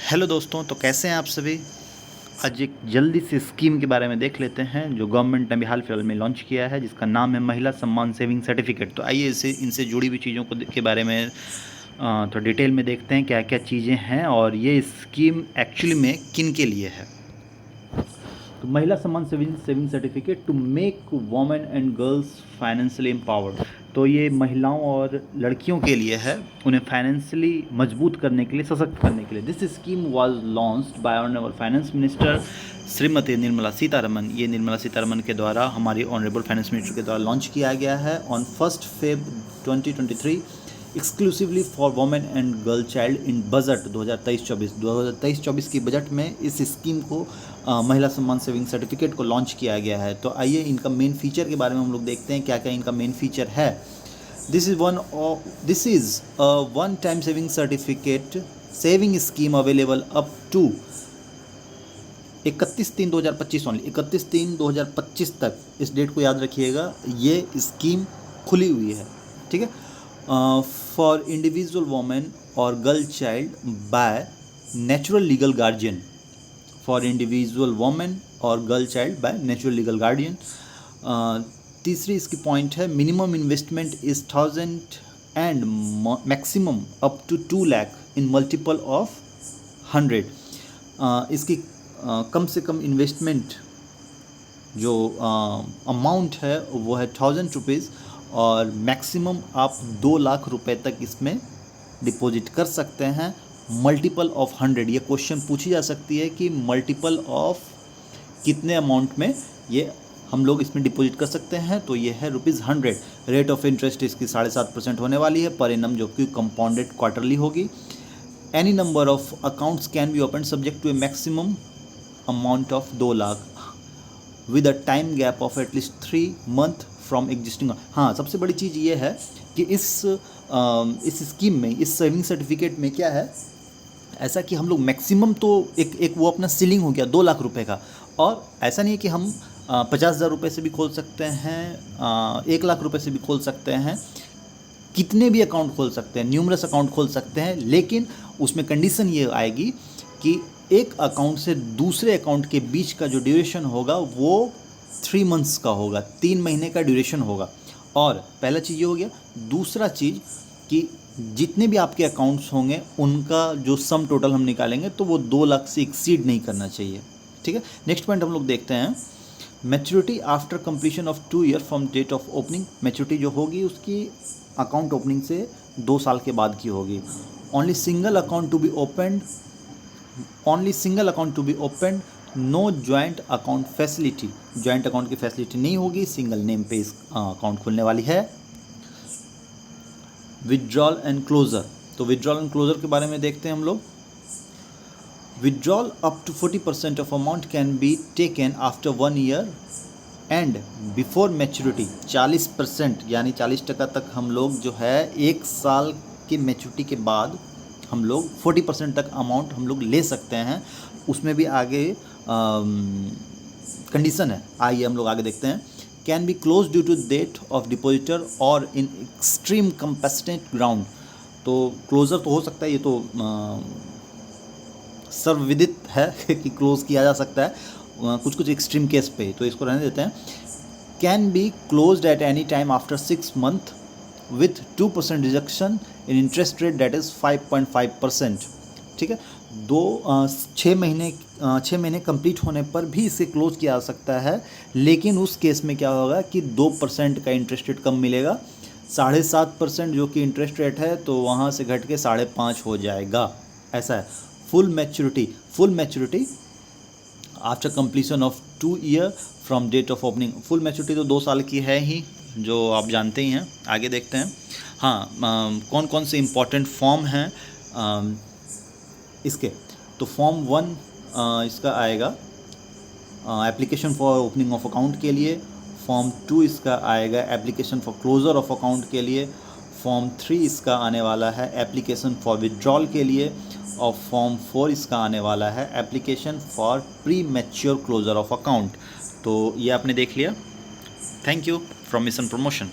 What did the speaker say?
Hello दोस्तों, तो कैसे हैं आप सभी। आज एक जल्दी से स्कीम के बारे में देख लेते हैं जो गवर्नमेंट ने अभी हाल फिलहाल में लॉन्च किया है, जिसका नाम है महिला सम्मान सेविंग सर्टिफिकेट। तो आइए इनसे जुड़ी हुई चीज़ों के बारे में थोड़ा डिटेल में देखते हैं क्या क्या चीज़ें हैं और ये स्कीम एक्चुअली में किन के लिए है। तो Mahila Samman saving certificate to make women and girls financially empowered. तो ये महिलाओं और लड़कियों के लिए है, उन्हें फाइनेंशियली मजबूत करने के लिए, सशक्त करने के लिए। This scheme was launched by honourable finance minister Shrimati Nirmala Sitharaman. ये निर्मला सीतारमन के द्वारा, हमारी ऑनरेबल फाइनेंस मिनिस्टर के द्वारा लॉन्च किया गया है on 1 February 2023 exclusively for women and girl child in budget 2023-24 की बजट में इस स्कीम को महिला सम्मान सेविंग सर्टिफिकेट को लॉन्च किया गया है। तो आइए इनका मेन फीचर के बारे में हम लोग देखते हैं क्या क्या इनका मेन फीचर है। This is one time saving certificate saving scheme available up to 31/3/2025 only. 31/3/2025 तक, इस डेट को याद रखिएगा, ये स्कीम खुली हुई है। ठीक है, फॉर इंडिविजुअल वोमेन और girl child by natural legal guardian. For individual women और girl child by natural legal guardian. तीसरी इसकी पॉइंट है minimum investment is 1000 and maximum up to 2 lakh in multiple of 100। इसकी कम से कम इन्वेस्टमेंट जो अमाउंट है वो है 1000 रुपीज़ और मैक्सिमम आप 2 लाख रुपए तक इसमें डिपॉजिट कर सकते हैं। मल्टीपल ऑफ 100, ये क्वेश्चन पूछी जा सकती है कि मल्टीपल ऑफ कितने अमाउंट में ये हम लोग इसमें डिपॉजिट कर सकते हैं। तो ये है ₹100। रेट ऑफ इंटरेस्ट इसकी 7.5% होने वाली है पर एनम, जो कि कंपाउंडेड क्वार्टरली होगी। Any number of accounts can be open subject to a maximum amount of 2 lakh with a time gap of at least 3 month from existing. हाँ, सबसे बड़ी चीज़ ये है कि इस स्कीम में, इस सेविंग सर्टिफिकेट में क्या है ऐसा कि हम लोग मैक्सिमम तो एक वो अपना सीलिंग हो गया 2 लाख रुपए का, और ऐसा नहीं है कि हम 50,000 रुपये से भी खोल सकते हैं, 1 लाख रुपए से भी खोल सकते हैं, कितने भी अकाउंट खोल सकते हैं, न्यूमरस अकाउंट खोल सकते हैं। लेकिन उसमें कंडीशन ये आएगी कि एक अकाउंट से दूसरे अकाउंट के बीच का जो ड्यूरेशन होगा वो 3 मंथ्स का होगा, 3 महीने का ड्यूरेशन होगा। और पहला चीज़ ये हो गया। दूसरा चीज़ कि जितने भी आपके अकाउंट्स होंगे उनका जो सम टोटल हम निकालेंगे तो वो 2 लाख से एक्सीड नहीं करना चाहिए। ठीक है, नेक्स्ट पॉइंट हम लोग देखते हैं। Maturity after completion of 2 year from date of opening. Maturity जो होगी उसकी अकाउंट ओपनिंग से 2 साल के बाद की होगी। Only single account to be opened, no joint account facility. Joint account की फैसिलिटी नहीं होगी, सिंगल नेम पे इस अकाउंट खुलने वाली है। Withdrawal and closure. तो विड्रॉल एंड क्लोजर के बारे में देखते हैं हम लोग। Withdrawal up to 40% of amount can be taken after 1 year and before maturity. 40% यानी 40% तक हम लोग जो है 1 साल के मैच्योरिटी के बाद हम लोग 40% तक अमाउंट हम लोग ले सकते हैं। उसमें भी आगे कंडीशन है, आइए हम लोग आगे देखते हैं। Can be close due to date of depositor और इन एक्सट्रीम कंपेस्टेंट ग्राउंड। तो क्लोजर तो हो सकता है, ये तो सर्वविदित है कि क्लोज किया जा सकता है कुछ कुछ एक्सट्रीम केस पे, तो इसको रहने देते हैं। Can be closed at any time after 6 month with 2% reduction in interest rate that is 5.5%। ठीक है, 6 महीने कंप्लीट होने पर भी इसे क्लोज किया जा सकता है, लेकिन उस केस में क्या होगा कि 2% का इंटरेस्ट रेट कम मिलेगा। 7.5% जो कि इंटरेस्ट रेट है तो वहाँ से घट के 5.5 हो जाएगा, ऐसा है। Full maturity after completion of 2 year from date of opening. Full maturity तो 2 साल की है ही, जो आप जानते ही हैं। आगे देखते हैं। हाँ, कौन कौन से इम्पॉर्टेंट फॉर्म हैं इसके। तो फॉर्म 1 इसका आएगा application for opening of account के लिए। फॉर्म 2 इसका आएगा application for closure of account के लिए। फॉर्म 3 इसका आने वाला है एप्लीकेशन फॉर विड्रॉल के लिए। और फॉर्म 4 इसका आने वाला है application for premature closure of account. तो ये आपने देख लिया। Thank you from mission promotion.